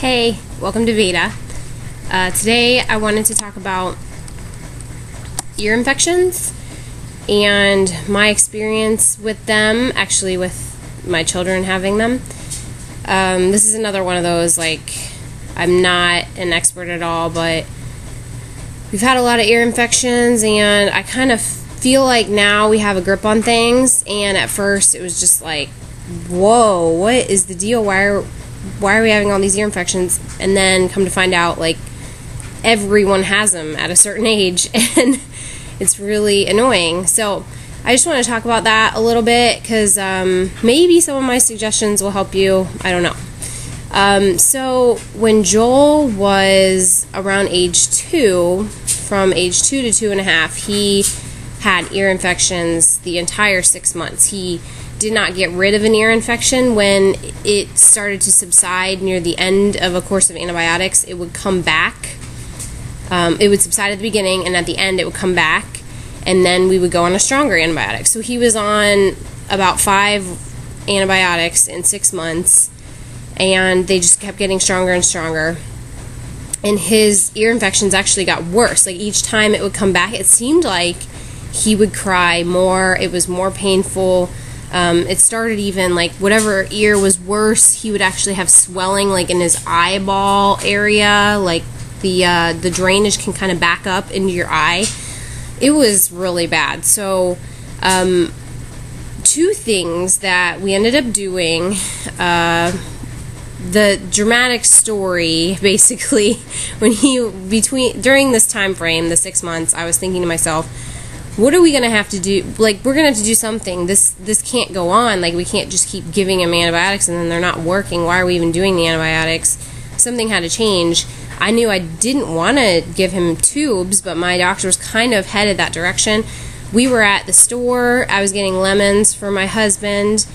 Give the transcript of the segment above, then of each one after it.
Hey, welcome to VEDA. Today I wanted to talk about ear infections and my experience with them, actually with my children having them. This is another one of those, like, I'm not an expert at all, but we've had a lot of ear infections and I kind of feel like now we have a grip on things, and at first it was just like, whoa, what is the deal? Why are we having all these ear infections? And then come to find out, like, everyone has them at a certain age, and it's really annoying. So I just want to talk about that a little bit because maybe some of my suggestions will help you. I don't know. So when Joel was around age 2, from age 2 to 2.5, he had ear infections the entire 6 months. He did not get rid of an ear infection. When it started to subside near the end of a course of antibiotics, it would come back. It would subside at the beginning, and at the end it would come back, and then we would go on a stronger antibiotic. So he was on about 5 antibiotics in 6 months, and they just kept getting stronger and stronger. And his ear infections actually got worse. Like, each time it would come back, it seemed like he would cry more. It was more painful. It started even, like, whatever ear was worse, he would actually have swelling, like, in his eyeball area, like the drainage can kind of back up into your eye. It was really bad. So, 2 things that we ended up doing, the dramatic story, basically, during this time frame, the 6 months, I was thinking to myself, what are we going to have to do? Like, we're going to have to do something. This can't go on. Like, we can't just keep giving him antibiotics and then they're not working. Why are we even doing the antibiotics? Something had to change. I knew I didn't want to give him tubes, but my doctor was kind of headed that direction. We were at the store. I was getting lemons for my husband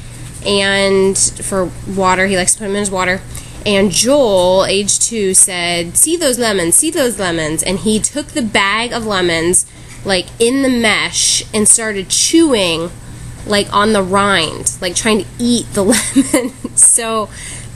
and for water. He likes to put them in his water. And Joel, age 2, said, see those lemons, see those lemons. And he took the bag of lemons, like, in the mesh, and started chewing, like, on the rind, like, trying to eat the lemon. So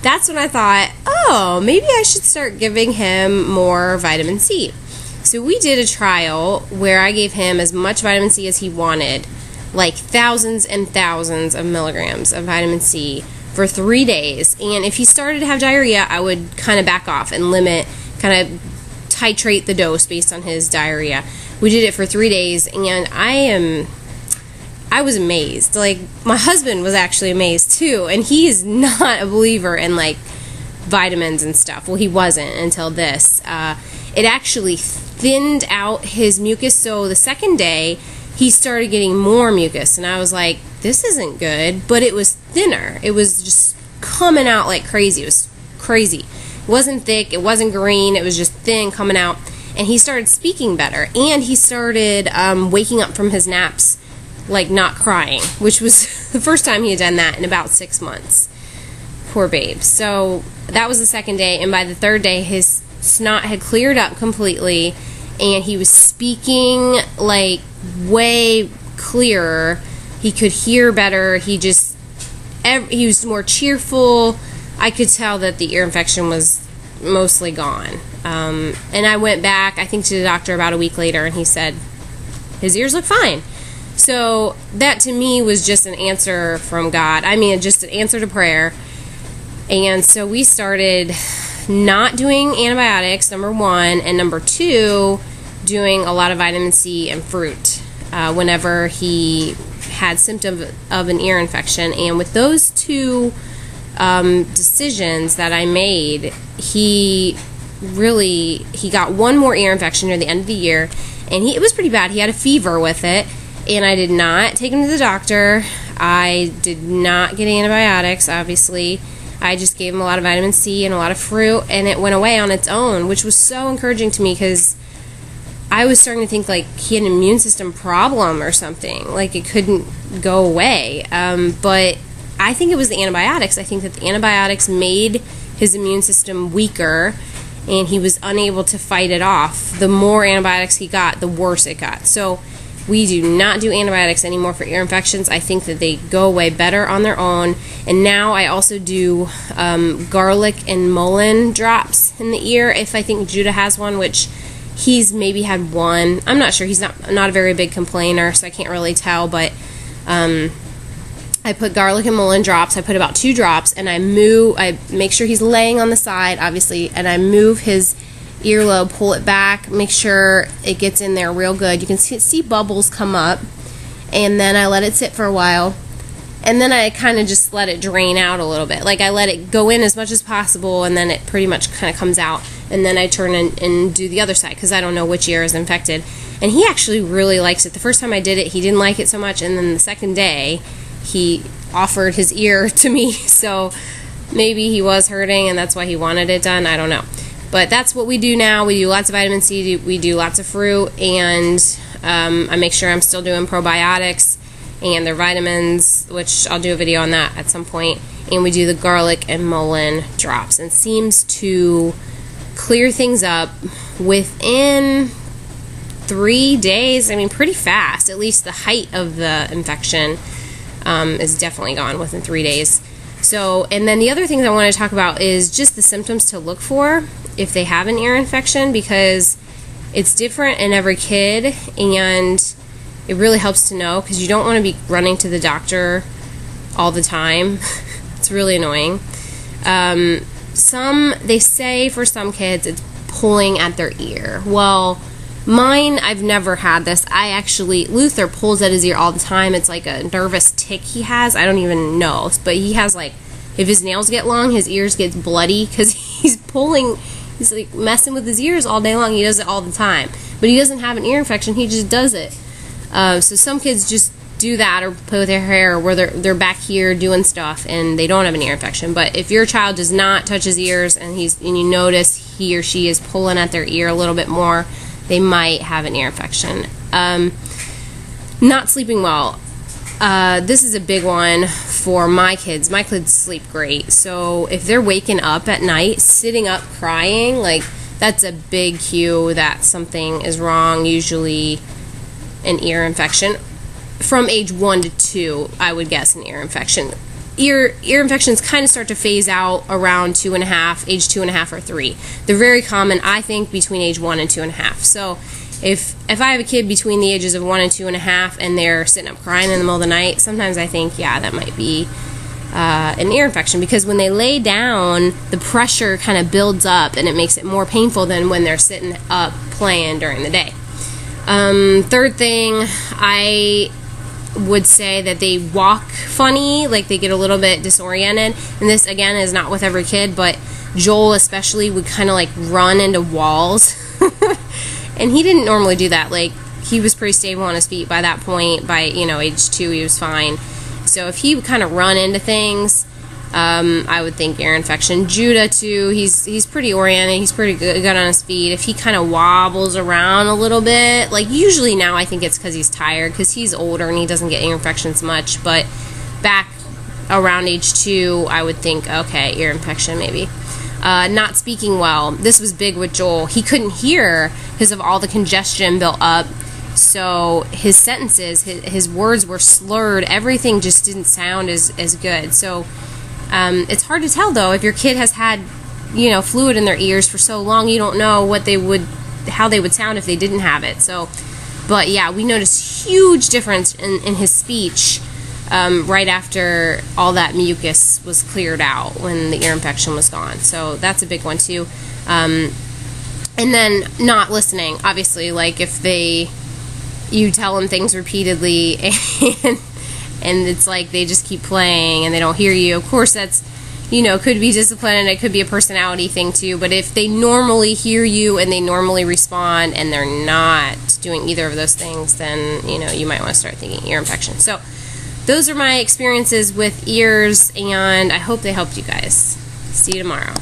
that's when I thought, oh, maybe I should start giving him more vitamin C. So we did a trial where I gave him as much vitamin C as he wanted, like thousands and thousands of milligrams of vitamin C for 3 days. And if he started to have diarrhea, I would kind of back off and kind of titrate the dose based on his diarrhea. We did it for 3 days, and I was amazed. Like, my husband was actually amazed too, and he is not a believer in, like, vitamins and stuff. Well, he wasn't until this. It actually thinned out his mucus, so the second day he started getting more mucus, and I was like, this isn't good, but it was thinner. It was just coming out like crazy. It was crazy. It wasn't thick, it wasn't green, it was just thin coming out. And he started speaking better, and he started waking up from his naps, like, not crying, which was the first time he had done that in about 6 months. Poor babe. So that was the second day, and by the 3rd day, his snot had cleared up completely, and he was speaking, like, way clearer. He could hear better. He was more cheerful. I could tell that the ear infection was mostly gone. And I went back, I think, to the doctor about a week later, and he said his ears look fine. So that, to me, was just an answer from God. I mean, just an answer to prayer. And so we started not doing antibiotics, number 1, and number 2, doing a lot of vitamin C and fruit whenever he had symptoms of an ear infection. And with those 2 decisions that I made, he got 1 more ear infection near the end of the year, and it was pretty bad. He had a fever with it, and I did not take him to the doctor. I did not get antibiotics, obviously. I just gave him a lot of vitamin C and a lot of fruit, and it went away on its own, which was so encouraging to me because I was starting to think, like, he had an immune system problem or something, like it couldn't go away. But I think it was the antibiotics. I think that the antibiotics made his immune system weaker, and he was unable to fight it off. The more antibiotics he got, the worse it got. So We do not do antibiotics anymore for ear infections. I think that they go away better on their own. And now I also do garlic and mullein drops in the ear if I think Judah has one, which he's maybe had one. I'm not sure. He's not a very big complainer, so I can't really tell. But I put garlic and mullein drops. I put about 2 drops, and I make sure he's laying on the side, obviously, and I move his earlobe, pull it back, make sure it gets in there real good. You can see bubbles come up, and then I let it sit for a while, and then I kind of just let it drain out a little bit. Like, I let it go in as much as possible, and then it pretty much kind of comes out, and then I turn and do the other side, because I don't know which ear is infected. And he actually really likes it. The first time I did it, he didn't like it so much, and then the second day, he offered his ear to me, so maybe he was hurting, and that's why he wanted it done. I don't know. But that's what we do now. We do lots of vitamin C, we do lots of fruit, and I make sure I'm still doing probiotics and their vitamins, which I'll do a video on that at some point. And we do the garlic and mullein drops. And it seems to clear things up within 3 days. I mean, pretty fast. At least the height of the infection is definitely gone within 3 days. So, and then the other thing that I want to talk about is just the symptoms to look for if they have an ear infection, because it's different in every kid, and it really helps to know, because you don't want to be running to the doctor all the time. It's really annoying. They say for some kids it's pulling at their ear. Well, mine, I've never had this. Luther pulls at his ear all the time. It's like a nervous tick he has. I don't even know. But he has, like, if his nails get long, his ears get bloody because he's pulling, he's like messing with his ears all day long. He does it all the time. But he doesn't have an ear infection. He just does it. So some kids just do that, or play with their hair, where they're back here doing stuff and they don't have an ear infection. But if your child does not touch his ears and you notice he or she is pulling at their ear a little bit more, they might have an ear infection. Not sleeping well. This is a big one for my kids. My kids sleep great. So if they're waking up at night, sitting up crying, like, that's a big cue that something is wrong, usually an ear infection. From age 1 to 2, I would guess an ear infection. Ear infections kind of start to phase out around age 2.5 or 3. They're very common, I think, between age 1 and 2.5. So if I have a kid between the ages of 1 and 2.5 and they're sitting up crying in the middle of the night, sometimes I think, yeah, that might be an ear infection, because when they lay down, the pressure kind of builds up and it makes it more painful than when they're sitting up playing during the day. Third thing, I would say that they walk funny, like they get a little bit disoriented, and this again is not with every kid, but Joel especially would kind of like run into walls and he didn't normally do that. Like, he was pretty stable on his feet by that point. By age 2 he was fine. So if he would kind of run into things, I would think ear infection. Judah too, he's pretty oriented, he's pretty good on his feet. If he kind of wobbles around a little bit, like, usually now I think it's because he's tired, because he's older and he doesn't get ear infections much, but back around age 2 I would think, okay, ear infection maybe. Not speaking well. This was big with Joel. He couldn't hear because of all the congestion built up. So his sentences, his words were slurred. Everything just didn't sound as good. So it's hard to tell, though, if your kid has had, fluid in their ears for so long, you don't know how they would sound if they didn't have it. So, but yeah, we noticed huge difference in his speech right after all that mucus was cleared out, when the ear infection was gone. So that's a big one too. And then not listening, obviously, like if you tell them things repeatedly and it's like they just keep playing and they don't hear you. Of course, that's, could be discipline, and it could be a personality thing too. But if they normally hear you and they normally respond and they're not doing either of those things, then, you might want to start thinking ear infection. So those are my experiences with ears, and I hope they helped you guys. See you tomorrow.